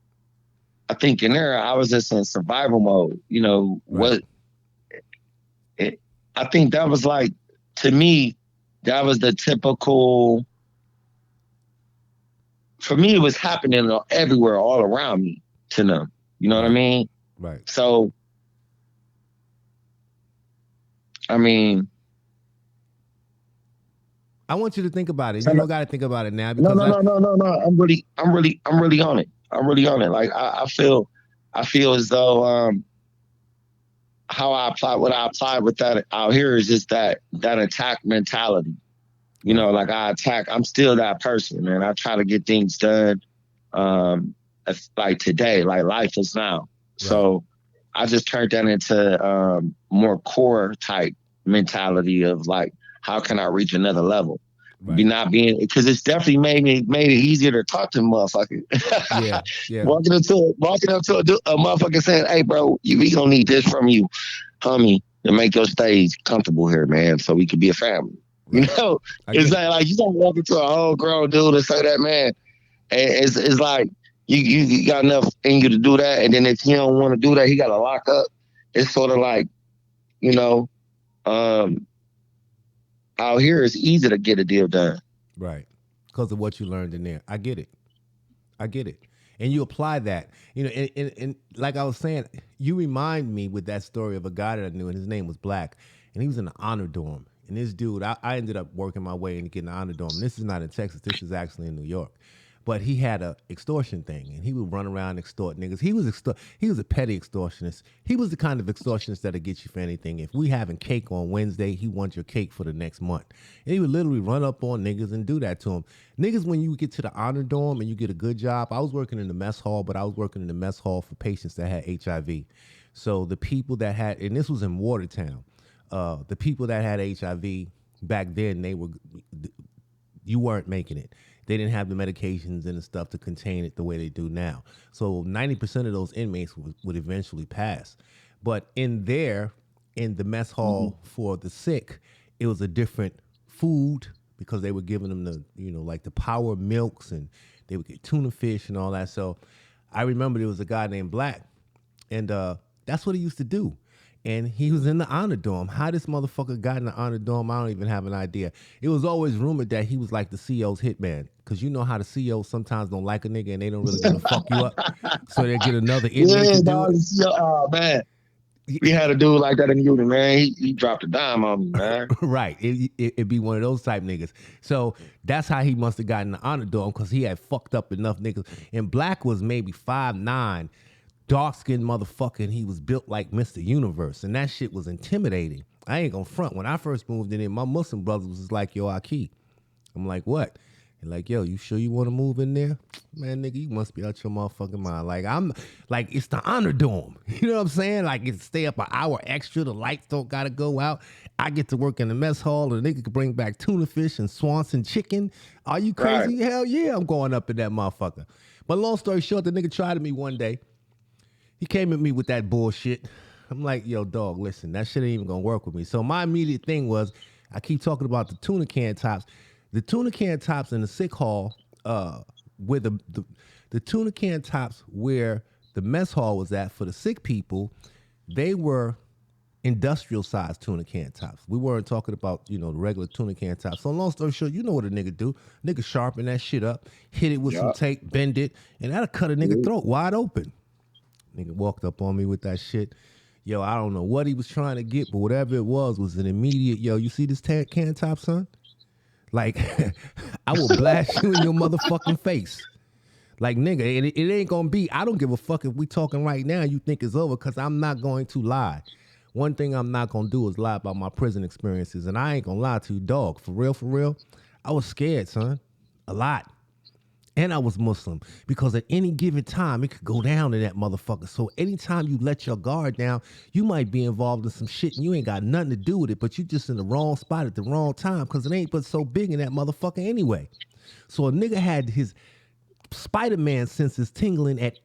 I think in there, I was just in survival mode. Right. I think that was like, to me, that was the typical. For me, it was happening everywhere, all around me. To them, you know what I mean? Right. So, I mean, I want you to think about it. You don't got to think about it now no, because no, no, no, no, no. I'm really on it. I'm really on it. Like I feel as though how what I apply with that out here is just that attack mentality. Like I attack. I'm still that person, man. I try to get things done. Like today, like life is now. So I just turned that into more core type mentality of like, how can I reach another level? Right. Because it's definitely made it easier to talk to motherfuckers. Yeah, yeah. Walking up to a motherfucker saying, "Hey, bro, we gonna need this from you, homie, to make your stage comfortable here, man, so we could be a family." Right. It's like you don't walk into a whole grown dude and say that, man. It's like you got enough in you to do that, and then if he don't want to do that, he got to lock up. It's sort of like, out here it's easy to get a deal done. Right. Because of what you learned in there. I get it. And you apply that, and like I was saying, you remind me with that story of a guy that I knew, and his name was Black, and he was in the honor dorm. And this dude, I ended up working my way into getting the honor dorm. This is not in Texas. This is actually in New York. But he had a extortion thing, and he would run around and extort niggas. He was a petty extortionist. He was the kind of extortionist that'll get you for anything. If we having cake on Wednesday, he wants your cake for the next month. And he would literally run up on niggas and do that to them. Niggas, when you get to the honor dorm and you get a good job, I was working in the mess hall, but I was working in the mess hall for patients that had HIV. So the people that had, and this was in Watertown, the people that had HIV back then, you weren't making it. They didn't have the medications and the stuff to contain it the way they do now. So 90% of those inmates would eventually pass. But in the mess hall for the sick, it was a different food because they were giving them the, like the power milks, and they would get tuna fish and all that. So I remember there was a guy named Black, and that's what he used to do. And he was in the honor dorm. How this motherfucker got in the honor dorm, I don't even have an idea. It was always rumored that he was like the CO's hitman. Because you know how the COs sometimes don't like a nigga and they don't really want to fuck you up. So they get another inmate to do it. Oh, man. We had a dude like that in the unit, man. He dropped a dime on me, man. Right. It'd be one of those type niggas. So that's how he must have gotten the honor dorm, because he had fucked up enough niggas. And Black was maybe 5'9", dark-skinned motherfucker, and he was built like Mr. Universe, and that shit was intimidating. I ain't gonna front. When I first moved in there, my Muslim brothers was just like, yo, Aki. I'm like, what? And like, yo, you sure you want to move in there? Man, nigga, you must be out your motherfucking mind. Like, I'm like, it's the honor dorm. You know what I'm saying? Like, it's stay up an hour extra. The lights don't gotta go out. I get to work in the mess hall. The nigga could bring back tuna fish and Swanson chicken. Are you crazy? Right. Hell yeah, I'm going up in that motherfucker. But long story short, the nigga tried me one day. He came at me with that bullshit. I'm like, yo, dog, listen, that shit ain't even gonna work with me. So my immediate thing was, I keep talking about the tuna can tops. The tuna can tops in the sick hall where the tuna can tops where the mess hall was at for the sick people, they were industrial sized tuna can tops. We weren't talking about, the regular tuna can tops. So long story short, you know what a nigga do. Nigga sharpen that shit up, hit it with some tape, bend it, and that'll cut a nigga throat wide open. Nigga walked up on me with that shit. Yo, I don't know what he was trying to get, but whatever it was an immediate, yo, you see this can top, son? Like, I will blast you in your motherfucking face. Like, nigga, it ain't gonna be, I don't give a fuck if we talking right now, you think it's over, because I'm not going to lie. One thing I'm not gonna do is lie about my prison experiences, and I ain't gonna lie to you, dog. For real, I was scared, son. A lot. And I was Muslim, because at any given time, it could go down to that motherfucker. So anytime you let your guard down, you might be involved in some shit and you ain't got nothing to do with it, but you just in the wrong spot at the wrong time, because it ain't but so big in that motherfucker anyway. So a nigga had his Spider-Man senses tingling at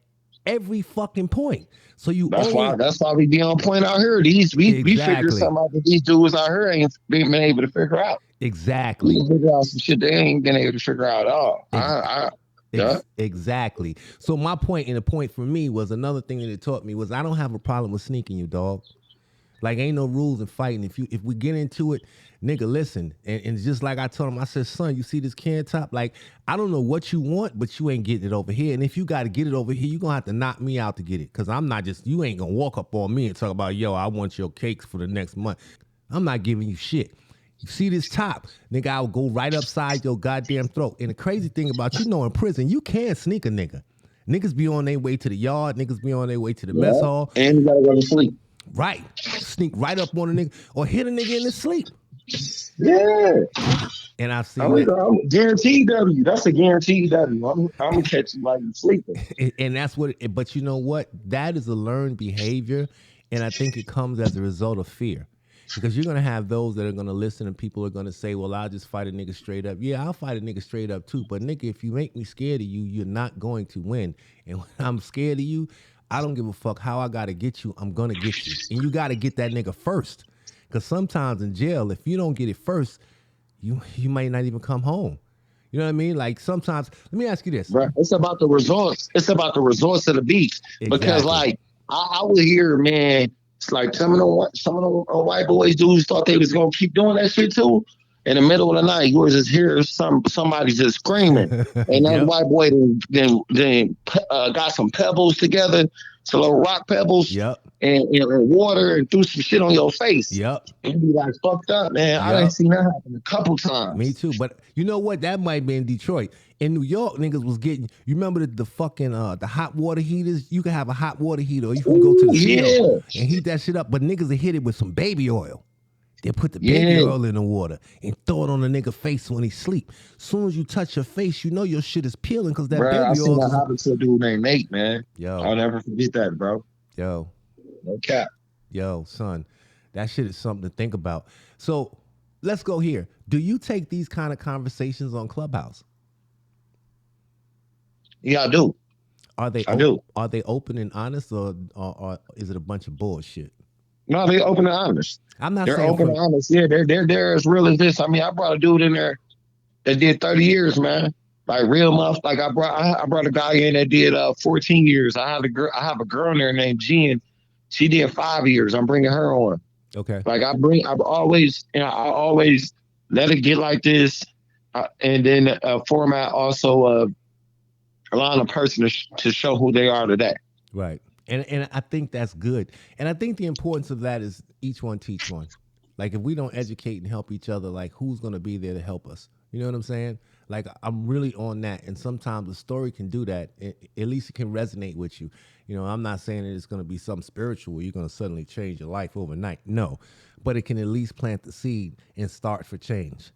every fucking point. So that's why we be on point out here. We figure something out that these dudes out here ain't been able to figure out. Exactly. We figure out some shit they ain't been able to figure out at all. Exactly. So my point, and the point for me was another thing that it taught me was I don't have a problem with sneaking you, dog. Like, ain't no rules in fighting. If we get into it, nigga, listen. And just like I told him, I said, son, you see this can top? Like, I don't know what you want, but you ain't getting it over here. And if you got to get it over here, you going to have to knock me out to get it. Because I'm not just, you ain't going to walk up on me and talk about, yo, I want your cakes for the next month. I'm not giving you shit. You see this top, nigga, I will go right upside your goddamn throat. And the crazy thing about, in prison, you can sneak a nigga. Niggas be on their way to the yard. Niggas be on their way to the mess hall. And you gotta go to sleep. Right. Sneak right up on a nigga or hit a nigga in his sleep. Yeah. And I've seen that. I'm guaranteed W. That's a guaranteed W. I'm gonna catch you while you're sleeping. And that's what, but you know what? That is a learned behavior. And I think it comes as a result of fear. Because you're going to have those that are going to listen and people are going to say, well, I'll just fight a nigga straight up. Yeah, I'll fight a nigga straight up too. But nigga, if you make me scared of you, you're not going to win. And when I'm scared of you, I don't give a fuck how I got to get you. I'm going to get you. And you got to get that nigga first. Because sometimes in jail, if you don't get it first, you might not even come home. You know what I mean? Like sometimes, let me ask you this. Right. It's about the results. It's about the results of the beats. Exactly. Because like, I would hear, man, it's like some of the white boys dudes thought they was gonna keep doing that shit too. In the middle of the night, you was just hear somebody just screaming, and that white boy then got some pebbles together, some little rock pebbles, and water, and threw some shit on your face. And be like fucked up, man. I done seen that happen a couple times. Me too, but you know what? That might be in Detroit. In New York, niggas was getting. You remember the fucking the hot water heaters? You can have a hot water heater, or you can go to the field and heat that shit up. But niggas will hit it with some baby oil. They put the baby oil in the water and throw it on the nigga face when he sleep. Soon as you touch your face, you know your shit is peeling because that baby oil. I seen that happen to a dude named Nate, man. Yo, I'll never forget that, bro. Yo, no cap. Yo, son, that shit is something to think about. So let's go here. Do you take these kind of conversations on Clubhouse? Yeah, I do. Are they open and honest, or is it a bunch of bullshit? No, they're open and honest. I'm not they're saying open and honest. Yeah, they're as real as this. I mean, I brought a dude in there that did 30 years, man. Like real muff. Like I brought a guy in that did 14 years. I have a girl in there named Jen. She did 5 years. I'm bringing her on. Okay. Like I always let it get like this, and then format also allowing a person to show who they are today. Right. And I think that's good. And I think the importance of that is each one teach one. Like if we don't educate and help each other, like who's going to be there to help us? You know what I'm saying? Like I'm really on that. And sometimes a story can do that. At least it can resonate with you. You know, I'm not saying that it's going to be something spiritual where you're going to suddenly change your life overnight. No, but it can at least plant the seed and start for change.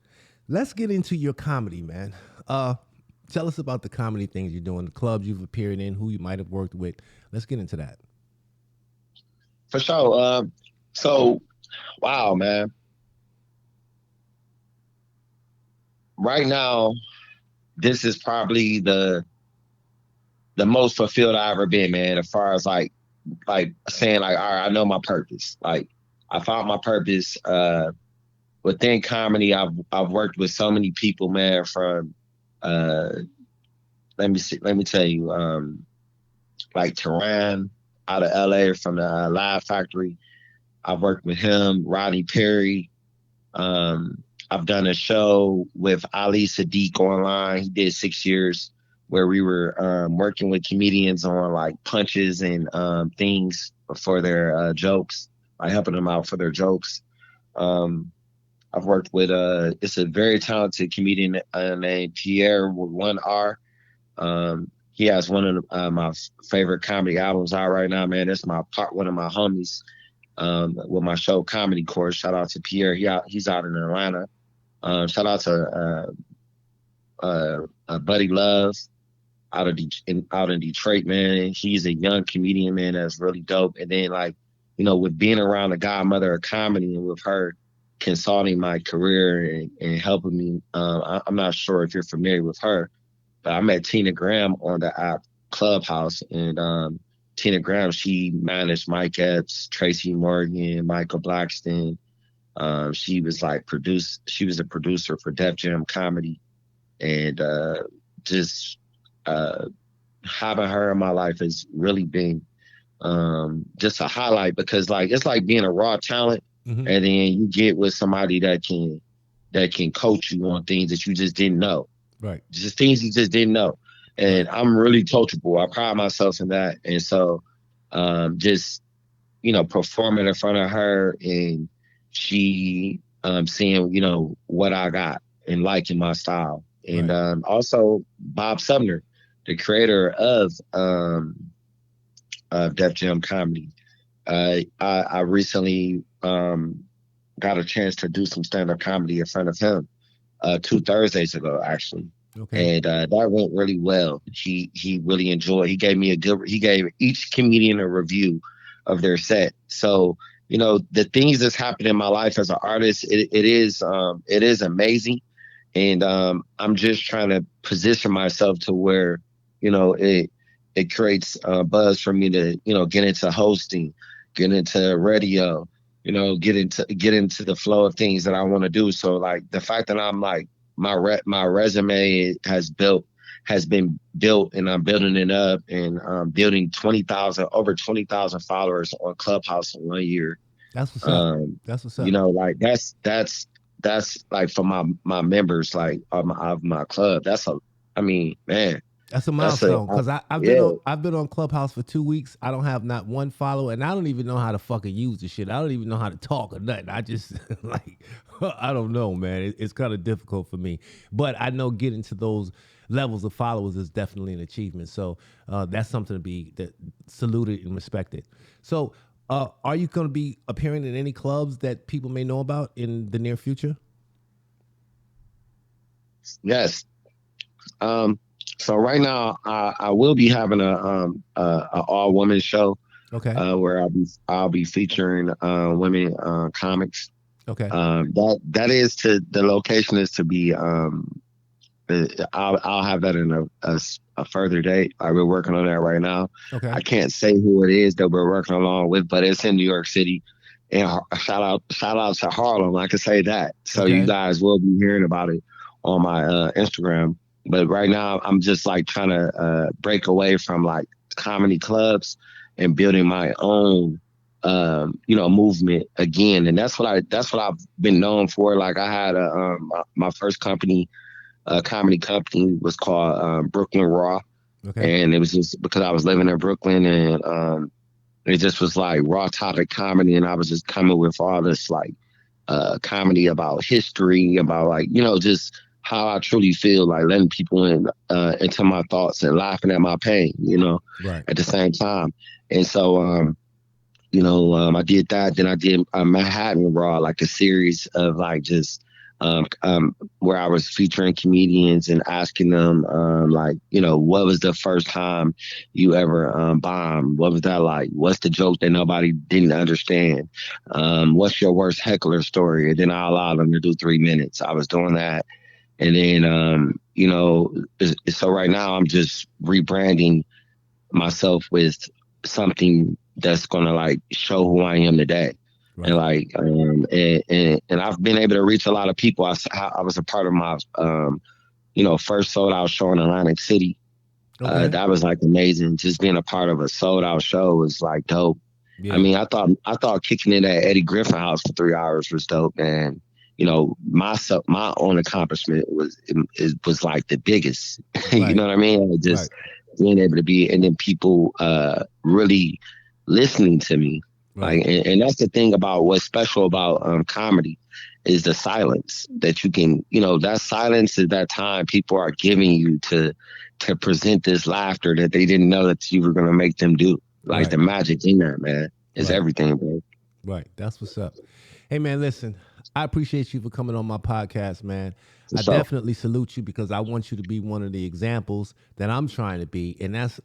Let's get into your comedy, man. Tell us about the comedy things you're doing, the clubs you've appeared in, who you might have worked with. Let's get into that. For sure. So, wow, man. Right now, this is probably the most fulfilled I've ever been, man. As far as like saying like, all right, I know my purpose. Like I found my purpose within comedy. I've worked with so many people, man, from let me tell you, like Tehran out of LA from the Live Factory. I've worked with him, Rodney Perry. I've done a show with Ali Sadiq online. He did 6 years where we were working with comedians on like punches and things for their jokes, like helping them out for their jokes. Um, I've worked with it's a very talented comedian named Pierre with 1R. He has one of my favorite comedy albums out right now, man. That's one of my homies with my show Comedy Course. Shout out to Pierre. He's out in Atlanta. Shout out to Buddy Love out in Detroit, man. He's a young comedian, man. That's really dope. And then like, with being around the godmother of comedy and with her consulting my career and helping me, I'm not sure if you're familiar with her, but I met Tina Graham on the app Clubhouse, and Tina Graham, she managed Mike Epps, Tracy Morgan, Michael Blackston. She was a producer for Def Jam Comedy, and just having her in my life has really been just a highlight, because like it's like being a raw talent, and then you get with somebody that can coach you on things that you just didn't know. Right. Just things you just didn't know. And right. I'm really coachable. I pride myself in that. And so just, performing in front of her, and she seeing, what I got and liking my style. And right. Also Bob Sumner, the creator of Def Jam Comedy. I recently got a chance to do some stand-up comedy in front of him 2 Thursdays ago, actually. Okay. And that went really well. He really enjoyed. He gave each comedian a review of their set. So, the things that's happened in my life as an artist, it is amazing. And I'm just trying to position myself to where, it creates a buzz for me to, get into hosting, get into radio, get into the flow of things that I want to do. So like the fact that I'm like, my resume has been built, and I'm building it up, and building over 20,000 followers on Clubhouse in 1 year. That's what's up. That's what's up. Like that's like for my members, like of my club. Man. That's a milestone, because I've been on Clubhouse for 2 weeks. I don't have not one follower, and I don't even know how to fucking use the shit. I don't even know how to talk or nothing. I just I don't know, man. It's kind of difficult for me, but I know getting to those levels of followers is definitely an achievement. So that's something to be saluted and respected. So are you going to be appearing in any clubs that people may know about in the near future? Yes. So right now, I will be having a all women show. Okay. Where I'll be featuring women comics. Okay. That is the location is to be. I'll have that in a further date. We're working on that right now. Okay. I can't say who it is that we're working along with, but it's in New York City. And shout out to Harlem. I can say that. So okay. You guys will be hearing about it on my Instagram. But right now, I'm just like trying to break away from like comedy clubs and building my own, movement again. And that's what I've been known for. Like I had my first comedy company was called Brooklyn Raw. Okay. And it was just because I was living in Brooklyn, and it just was like raw topic comedy. And I was just coming with all this like comedy about history, about like, just how I truly feel, like letting people into my thoughts and laughing at my pain, right. At the same time. And so, I did that. Then I did Manhattan Raw, like a series of like just where I was featuring comedians and asking them, what was the first time you ever bombed? What was that like? What's the joke that nobody didn't understand? What's your worst heckler story? And then I allowed them to do 3 minutes. I was doing that. And then, so right now I'm just rebranding myself with something that's going to like show who I am today. Right. And like, and I've been able to reach a lot of people. I was a part of my, first sold out show in Atlantic City. Okay. That was like amazing. Just being a part of a sold out show was like dope. I Yeah. mean, I thought kicking in at Eddie Griffin House for 3 hours was dope, and you know, my own accomplishment was like the biggest. You Right. know what I mean? Like, Right. just being able to be, and then people really listening to me. Right. Like, and that's the thing about what's special about comedy is the silence that you can, that silence is that time people are giving you to present this laughter that they didn't know that you were going to make them do. Like Right. the magic in that, man, is Right. everything, bro. Right. That's what's up. Hey, man, listen, I appreciate you for coming on my podcast, man. I So, definitely salute you because I want you to be one of the examples that I'm trying to be. And that's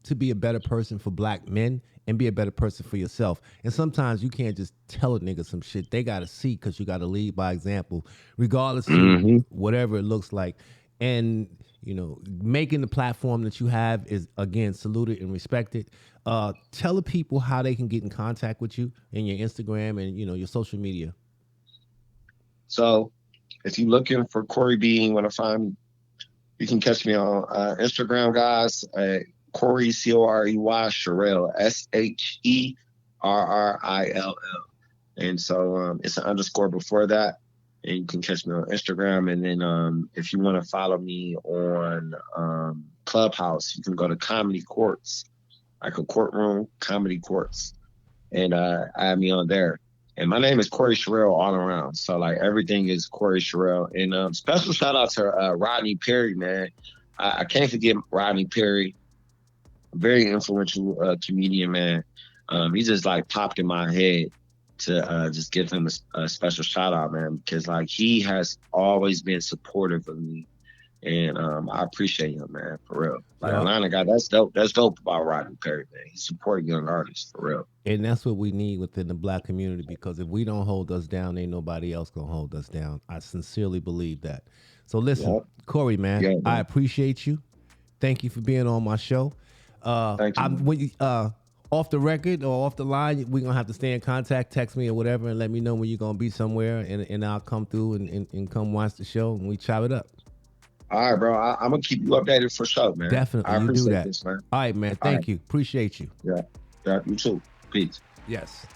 to be a better person for black men and be a better person for yourself. And sometimes you can't just tell a nigga some shit. They got to see because you got to lead by example, regardless to hmm whatever it looks like. And, making the platform that you have is, again, saluted and respected. Tell the people how they can get in contact with you and your Instagram and, your social media. so if you're looking for Corey B, and you want to find me, you can catch me on Instagram, guys. Corey Corey Sherrell Sherrill. And so it's an underscore before that. And you can catch me on Instagram. And then if you want to follow me on Clubhouse, you can go to Comedy Courts, like a courtroom, Comedy Courts, and add me on there. And my name is Corey Sherrell all around. So like everything is Corey Sherrell. And special shout out to Rodney Perry, man. I can't forget Rodney Perry, very influential comedian, man. He just like popped in my head to just give him a special shout out, man, because like he has always been supportive of me, and I appreciate him, man, for real. Like Yo, Atlanta guy, that's dope. That's dope about Rodney Perry, man. He's supporting young artists for real. and that's what we need within the black community because if we don't hold us down, ain't nobody else gonna hold us down. I sincerely believe that. So listen, Yep. Corey, man, Yeah, I man. appreciate you. Thank you for being on my show. Thank you, I'm man. when you, off the record or off the line, we're gonna have to stay in contact, text me or whatever, and let me know when you're gonna be somewhere, and I'll come through and come watch the show and we chop it up. All right, bro. I'm gonna keep you updated for sure, man. Definitely, I you do appreciate that. this, man. All right, man. All right. Thank you. Appreciate you. Yeah. Yeah. You too. Peace. Yes.